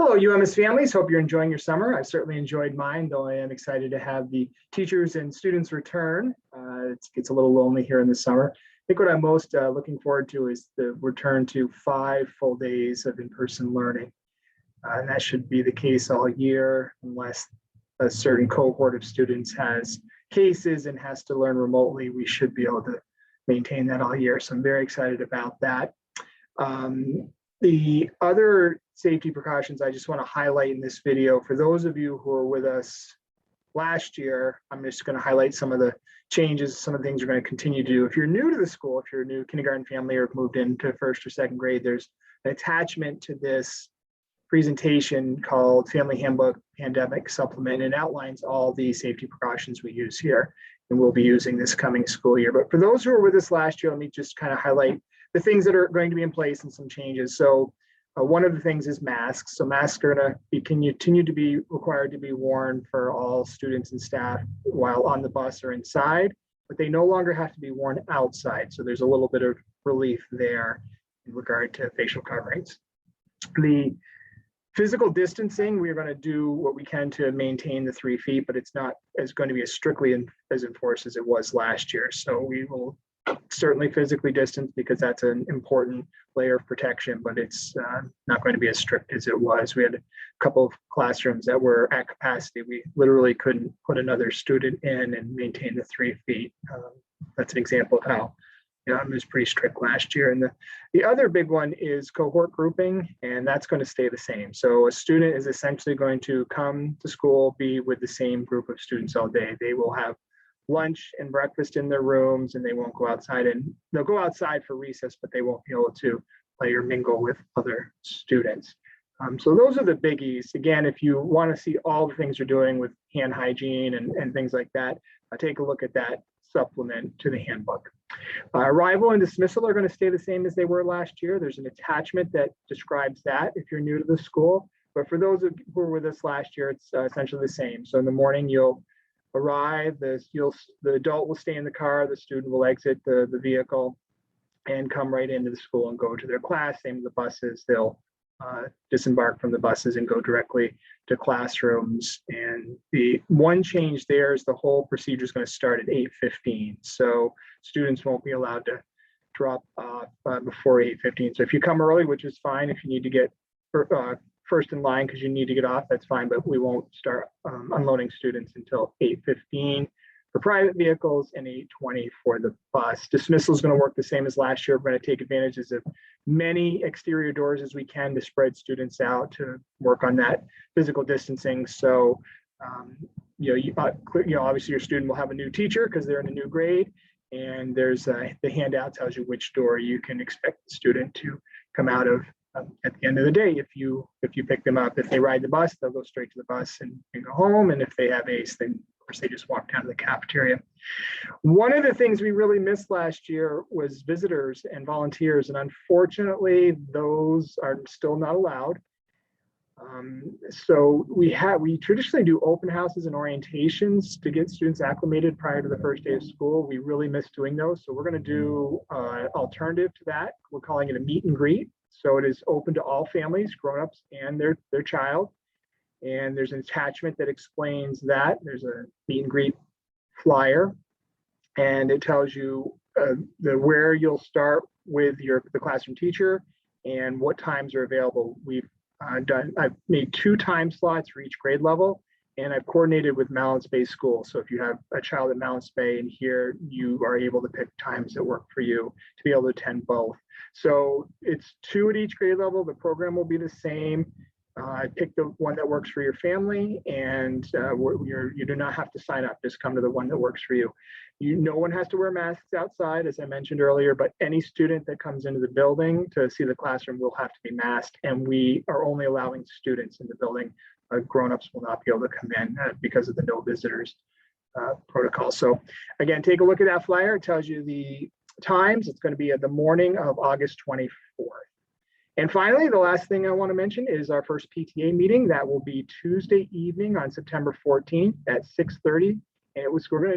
Hello, UMS families. Hope you're enjoying your summer. I've certainly enjoyed mine, though I am excited to have the teachers and students return. It gets a little lonely here in the summer. I think what I'm most looking forward to is the return to 5 full days of in-person learning. And that should be the case all year, unless a certain cohort of students has cases and has to learn remotely. We should be able to maintain that all year. So I'm very excited about that. The other safety precautions I just want to highlight in this video, for those of you who were with us last year, I'm just going to highlight some of the changes, some of the things we're going to continue to do. If you're new to the school, if you're a new kindergarten family or moved into first or second grade, there's an attachment to this presentation called Family Handbook Pandemic Supplement, and it outlines all the safety precautions we use here and we'll be using this coming school year. But for those who were with us last year, let me just kind of highlight the things that are going to be in place and some changes. So one of the things is masks. So masks are going to continue to be required to be worn for all students and staff while on the bus or inside, but they no longer have to be worn outside. So there's a little bit of relief there in regard to facial coverings. The physical distancing, we're going to do what we can to maintain the 3 feet, but it's not going to be as strictly as enforced as it was last year. So we will certainly physically distance because that's an important layer of protection, but it's not going to be as strict as it was. We had a couple of classrooms that were at capacity. We literally couldn't put another student in and maintain the 3 feet. That's an example of how it was pretty strict last year. And the other big one is cohort grouping, and that's going to stay the same. So a student is essentially going to come to school, be with the same group of students all day. They will have lunch and breakfast in their rooms, and they won't go outside, and they'll go outside for recess, but they won't be able to play or mingle with other students. So those are the biggies. Again, if you want to see all the things you're doing with hand hygiene and things like that, take a look at that supplement to the handbook. Arrival and dismissal are going to stay the same as they were last year. There's an attachment that describes that if you're new to the school, but for those who were with us last year, it's essentially the same. So in the morning, you'll arrive, the adult will stay in the car, the student will exit the vehicle and come right into the school and go to their class. Same with the buses, they'll disembark from the buses and go directly to classrooms. And the one change there is the whole procedure is going to start at 8:15. So students won't be allowed to drop off before 8:15. So if you come early, which is fine, if you need to get first in line because you need to get off, that's fine, but we won't start unloading students until 8:15 for private vehicles and 8:20 for the bus. Dismissal is going to work the same as last year. We're going to take advantages of many exterior doors as we can to spread students out to work on that physical distancing. So obviously your student will have a new teacher because they're in a new grade, and there's the handout tells you which door you can expect the student to come out of at the end of the day. If you pick them up, if they ride the bus, they'll go straight to the bus and go home. And if they have ACE, then of course they just walk down to the cafeteria. One of the things we really missed last year was visitors and volunteers, and unfortunately those are still not allowed. So we traditionally do open houses and orientations to get students acclimated prior to the first day of school. We really miss doing those, so we're going to do alternative to that. We're calling it a meet and greet. So it is open to all families, grown-ups and their child. And there's an attachment that explains that. There's a meet and greet flyer, and it tells you where you'll start with the classroom teacher and what times are available. I've made 2 time slots for each grade level, and I've coordinated with Mallance Bay School. So if you have a child at Mallance Bay and here, you are able to pick times that work for you to be able to attend both. So it's 2 at each grade level. The program will be the same. Pick the one that works for your family, and you do not have to sign up. Just come to the one that works for you. No one has to wear masks outside, as I mentioned earlier, but any student that comes into the building to see the classroom will have to be masked, and we are only allowing students in the building. Grown-ups will not be able to come in because of the no visitors protocol. So again, take a look at that flyer. It tells you the times. It's going to be at the morning of August 24th. And finally, the last thing I want to mention is our first PTA meeting. That will be Tuesday evening on September 14th at 6:30. And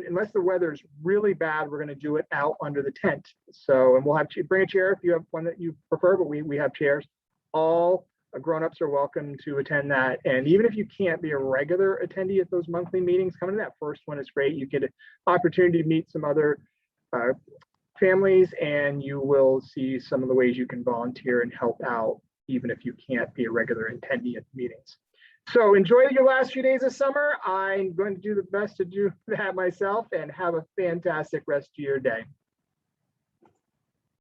unless the weather is really bad, we're going to do it out under the tent. So, and we'll have to bring a chair if you have one that you prefer, but we have chairs. All Grown-ups are welcome to attend that. And even if you can't be a regular attendee at those monthly meetings, coming to that first one is great. You get an opportunity to meet some other families, and you will see some of the ways you can volunteer and help out, even if you can't be a regular attendee at meetings. So enjoy your last few days of summer. I'm going to do the best to do that myself, and have a fantastic rest of your day.